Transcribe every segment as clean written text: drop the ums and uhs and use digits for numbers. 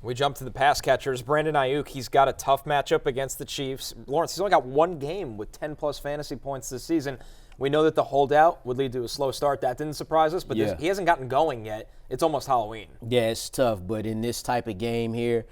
We jump to the pass catchers. Brandon Aiyuk, he's got a tough matchup against the Chiefs. Lawrence, he's only got one game with 10-plus fantasy points this season. We know that the holdout would lead to a slow start. That didn't surprise us, but he hasn't gotten going yet. It's almost Halloween. Yeah, it's tough, but in this type of game here,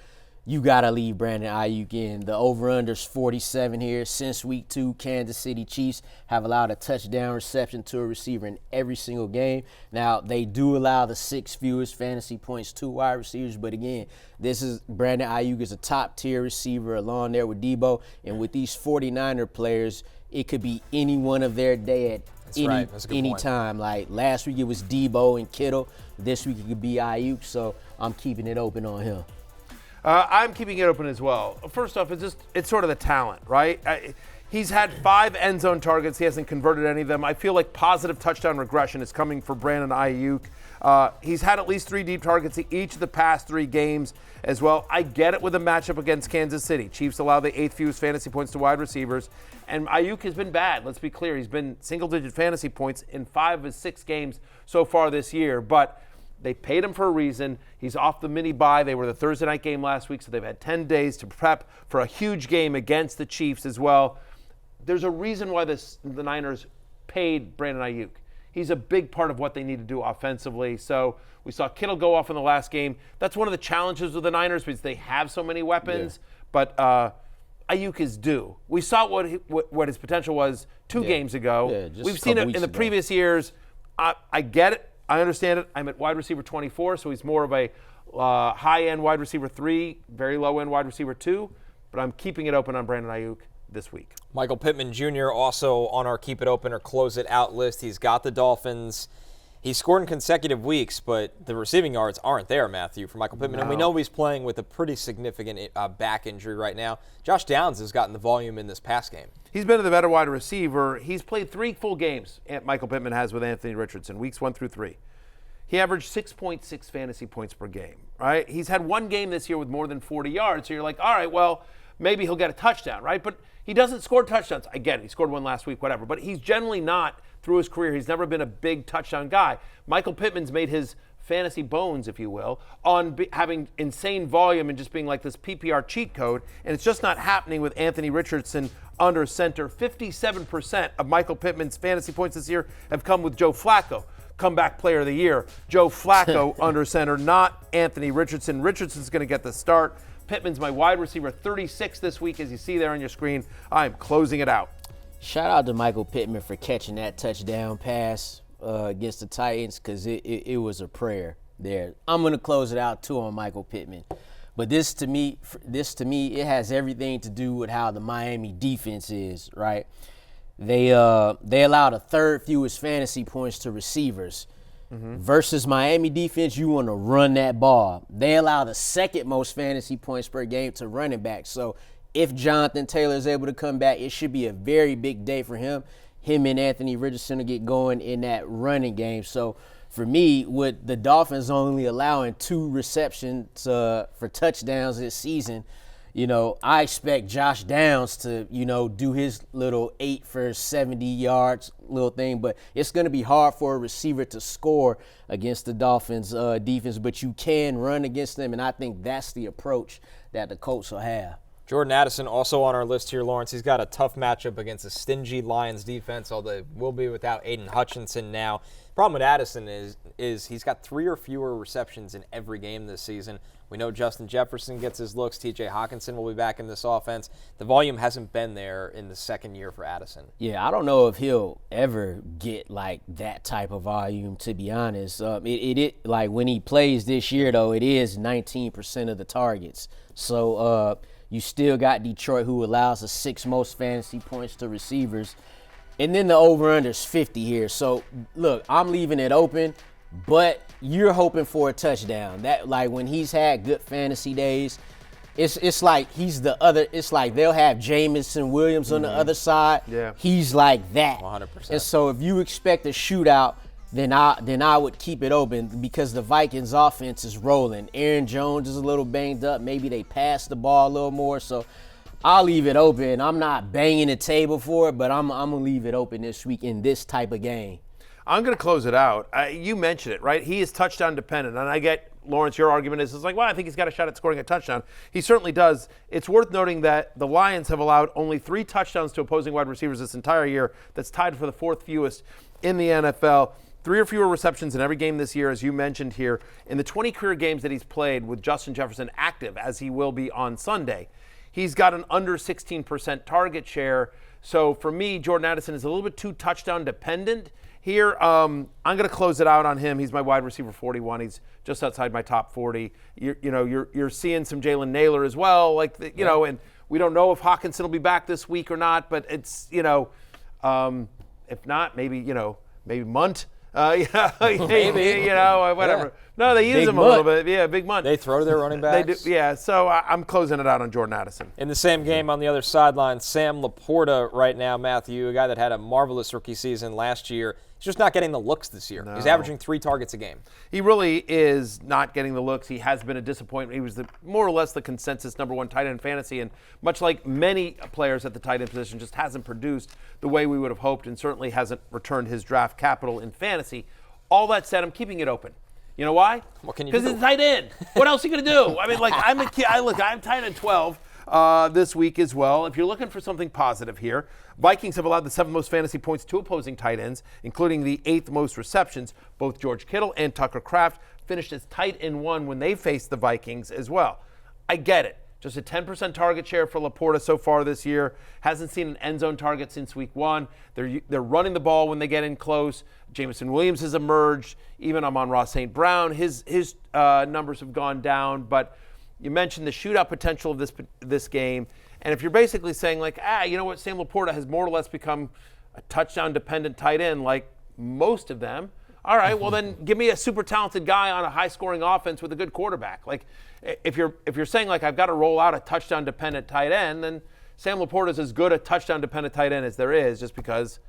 you got to leave Brandon Aiyuk in. The over-under's 47 here. Since week 2, Kansas City Chiefs have allowed a touchdown reception to a receiver in every single game. Now, they do allow the 6 fewest fantasy points to wide receivers, but again, this is Brandon Aiyuk is a top-tier receiver along there with Debo, and with these 49er players, it could be any one of their day at any time. Like last week it was Debo and Kittle. This week it could be Aiyuk, so I'm keeping it open on him. I'm keeping it open as well. First off, it's sort of the talent, right? He's had 5 end zone targets. He hasn't converted any of them. I feel like positive touchdown regression is coming for Brandon Aiyuk. He's had at least 3 deep targets in each of the past 3 games as well. I get it with a matchup against Kansas City. Chiefs allow the 8th fewest fantasy points to wide receivers, and Aiyuk has been bad. Let's be clear. He's been single-digit fantasy points in 5 of his 6 games so far this year, but they paid him for a reason. He's off the mini bye. They were the Thursday night game last week, so they've had 10 days to prep for a huge game against the Chiefs as well. There's a reason why the Niners paid Brandon Aiyuk. He's a big part of what they need to do offensively. So we saw Kittle go off in the last game. That's one of the challenges with the Niners because they have so many weapons. Yeah. But Aiyuk is due. We saw what his potential was 2 games ago. Yeah, we've seen it in the previous years. I get it. I understand it. I'm at wide receiver 24, so he's more of a high-end wide receiver 3, very low-end wide receiver 2. But I'm keeping it open on Brandon Aiyuk this week. Michael Pittman Jr. also on our Keep It Open or Close It Out list. He's got the Dolphins. He's scored in consecutive weeks, but the receiving yards aren't there, Matthew, for Michael Pittman. No. And we know he's playing with a pretty significant back injury right now. Josh Downs has gotten the volume in this pass game. He's been the better wide receiver. He's played 3 full games, Michael Pittman has with Anthony Richardson, weeks 1 through 3. He averaged 6.6 fantasy points per game, right? He's had 1 game this year with more than 40 yards, so you're like, all right, well, maybe he'll get a touchdown, right? But he doesn't score touchdowns. I get it. He scored 1 last week, whatever. But he's generally not, through his career, he's never been a big touchdown guy. Michael Pittman's made his fantasy bones, if you will, on having insane volume and just being like this PPR cheat code. And it's just not happening with Anthony Richardson under center. 57% of Michael Pittman's fantasy points this year have come with Joe Flacco, comeback player of the year. Joe Flacco under center, not Anthony Richardson. Richardson's going to get the start. Pittman's my wide receiver 36 this week, as you see there on your screen. I'm closing it out. Shout out to Michael Pittman for catching that touchdown pass against the Titans because it was a prayer there. I'm going to close it out, too, on Michael Pittman. But this to me, it has everything to do with how the Miami defense is, right? They allowed the 3rd fewest fantasy points to receivers. Mm-hmm. Versus Miami defense, you want to run that ball. They allow the 2nd most fantasy points per game to running backs. So if Jonathan Taylor is able to come back, it should be a very big day for him. Him and Anthony Richardson will get going in that running game. So for me, with the Dolphins only allowing 2 receptions for touchdowns this season, I expect Josh Downs to, do his little 8 for 70 yards little thing. But it's going to be hard for a receiver to score against the Dolphins defense. But you can run against them, and I think that's the approach that the Colts will have. Jordan Addison also on our list here, Lawrence. He's got a tough matchup against a stingy Lions defense, although we'll be without Aiden Hutchinson now. Problem with Addison is he's got 3 or fewer receptions in every game this season. We know Justin Jefferson gets his looks. TJ Hawkinson will be back in this offense. The volume hasn't been there in the 2nd year for Addison. Yeah, I don't know if he'll ever get like that type of volume, to be honest. Like when he plays this year, though, it is 19% of the targets. So you still got Detroit, who allows the 6th most fantasy points to receivers. And then the over-under is 50 here. So, look, I'm leaving it open, but you're hoping for a touchdown. That, like, when he's had good fantasy days, it's like he's the other. It's like they'll have Jamison Williams on the other side. Yeah. He's like that. 100%. And so if you expect a shootout, then I would keep it open because the Vikings offense is rolling. Aaron Jones is a little banged up. Maybe they pass the ball a little more. So I'll leave it open. I'm not banging the table for it, but I'm going to leave it open this week in this type of game. I'm going to close it out. You mentioned it, right? He is touchdown dependent, and I get Lawrence, your argument is like, well, I think he's got a shot at scoring a touchdown. He certainly does. It's worth noting that the Lions have allowed only 3 touchdowns to opposing wide receivers this entire year. That's tied for the 4th fewest in the NFL. 3 or fewer receptions in every game this year, as you mentioned here. In the 20 career games that he's played with Justin Jefferson active, as he will be on Sunday, he's got an under 16% target share. So for me, Jordan Addison is a little bit too touchdown dependent here. I'm going to close it out on him. He's my wide receiver 41. He's just outside my top 40. You're seeing some Jalen Naylor as well, and we don't know if Hawkinson will be back this week or not. But it's if not, maybe Munt. Maybe whatever. Yeah. No, they use Big him Munt. a little bit. Yeah, Big Munt. They throw to their running backs. They do, yeah. So I'm closing it out on Jordan Addison. In the same game on the other sideline, Sam LaPorta right now, Matthew, a guy that had a marvelous rookie season last year. He's just not getting the looks this year. No. He's averaging 3 targets a game. He really is not getting the looks. He has been a disappointment. He was more or less the consensus #1 tight end in fantasy, and much like many players at the tight end position, just hasn't produced the way we would have hoped, and certainly hasn't returned his draft capital in fantasy. All that said, I'm keeping it open. You know why? What can you do? Because it's tight end. What else are you going to do? I mean, I'm tight end 12 this week as well. If you're looking for something positive here, Vikings have allowed the 7th most fantasy points to opposing tight ends, including the 8th most receptions. Both George Kittle and Tucker Kraft finished as tight end 1 when they faced the Vikings as well. I get it. Just a 10% target share for LaPorta so far this year. Hasn't seen an end zone target since week 1. They're running the ball when they get in close. Jameson Williams has emerged. Even Amon-Ra St. Brown, his numbers have gone down. But you mentioned the shootout potential of this game. And if you're basically saying you know what, Sam LaPorta has more or less become a touchdown-dependent tight end like most of them. All right, well then give me a super talented guy on a high-scoring offense with a good quarterback. If you're saying I've got to roll out a touchdown-dependent tight end, then Sam LaPorta is as good a touchdown-dependent tight end as there is, just because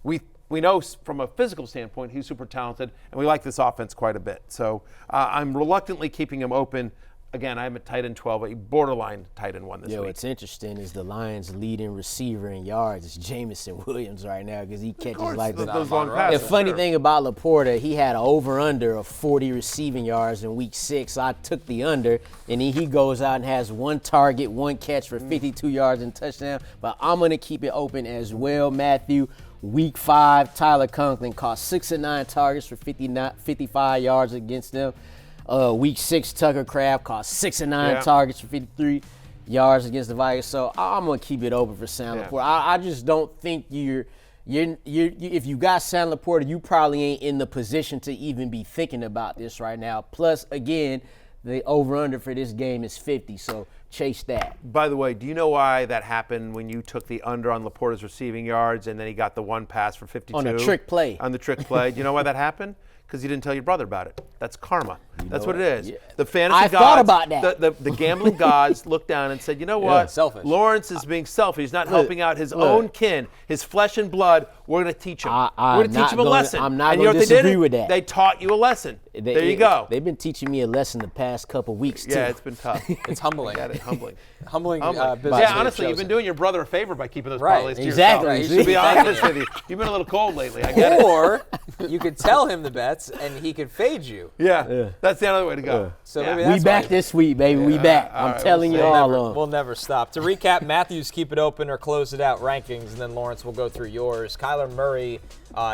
we know from a physical standpoint he's super talented, and we like this offense quite a bit. So I'm reluctantly keeping him open. Again, I'm at tight end 12, a borderline tight end 1 this week. What's interesting is the Lions' leading receiver in yards is Jameson Williams right now because he catches those long passes. The funny thing about LaPorta, he had an over-under of 40 receiving yards in week 6. So I took the under, and then he goes out and has 1 target, 1 catch for 52 yards and touchdown. But I'm going to keep it open as well, Matthew. Week 5, Tyler Conklin caught 6 of 9 targets for 55 yards against them. Week 6, Tucker Kraft caught 6 of 9 targets for 53 yards against the Vikings. So I'm gonna keep it open for Sam LaPorta. I just don't think if you got Sam LaPorta, you probably ain't in the position to even be thinking about this right now. Plus, again, the over/under for this game is 50. So chase that. By the way, do you know why that happened when you took the under on LaPorta's receiving yards and then he got the 1 pass for 52? On a trick play. On the trick play. Do you know why that happened? Because you didn't tell your brother about it. That's karma. That's what it is. Yeah. The fantasy gods, thought about that. The gambling gods looked down and said, you know what? Selfish. Lawrence is being selfish. He's not helping out his own kin, his flesh and blood. We're going to teach him. We're going to teach him a lesson. I'm not going to disagree with that. They taught you a lesson. There you go. They've been teaching me a lesson the past couple weeks, too. Yeah, it's been tough. It's humbling. It's humbling. Humbling business. Yeah, honestly, you've been doing your brother a favor by keeping those parlays to exactly. yourself. To be honest with you, you've been a little cold lately. I get it. Or you could tell him the bets, and he could fade you. Yeah. That's the other way to go. So maybe that's we back this week, baby. We back. I'm telling you all. We'll never stop. To recap, Matthews keep it open or close it out rankings, and then Lawrence will go through yours. Kyler Murray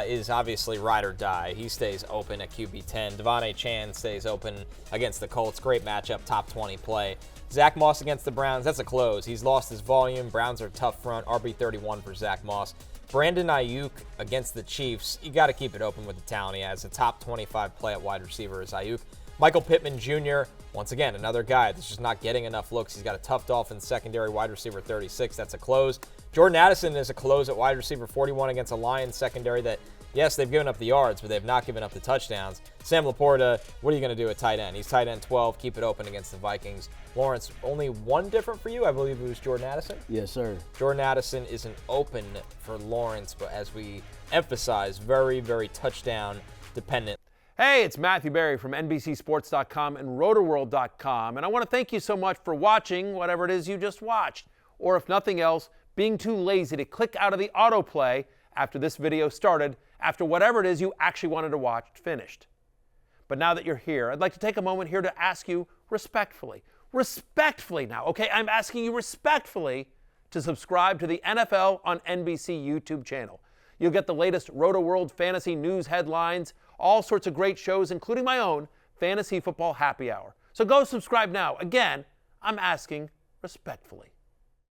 is obviously ride or die. He stays open at QB 10. Devon A. Chan stays open against the Colts. Great matchup, top 20 play. Zach Moss against the Browns, that's a close. He's lost his volume. Browns are tough front. RB31 for Zach Moss. Brandon Aiyuk against the Chiefs. You got to keep it open with the talent he has. A top 25 play at wide receiver is Aiyuk. Michael Pittman Jr., once again, another guy that's just not getting enough looks. He's got a tough Dolphins secondary, wide receiver 36. That's a close. Jordan Addison is a close at wide receiver 41 against a Lions secondary that, yes, they've given up the yards, but they've not given up the touchdowns. Sam LaPorta, what are you going to do at tight end? He's tight end 12. Keep it open against the Vikings. Lawrence, only one different for you. I believe it was Jordan Addison. Yes, sir. Jordan Addison is an open for Lawrence, but as we emphasize, very, very touchdown dependent. Hey, it's Matthew Berry from NBCSports.com and RotorWorld.com, and I want to thank you so much for watching whatever it is you just watched, or if nothing else, being too lazy to click out of the autoplay after this video started, after whatever it is you actually wanted to watch finished. But now that you're here, I'd like to take a moment here to ask you respectfully now, okay? I'm asking you respectfully to subscribe to the NFL on NBC YouTube channel. You'll get the latest Roto-World fantasy news headlines, all sorts of great shows, including my own Fantasy Football Happy Hour. So go subscribe now. Again, I'm asking respectfully.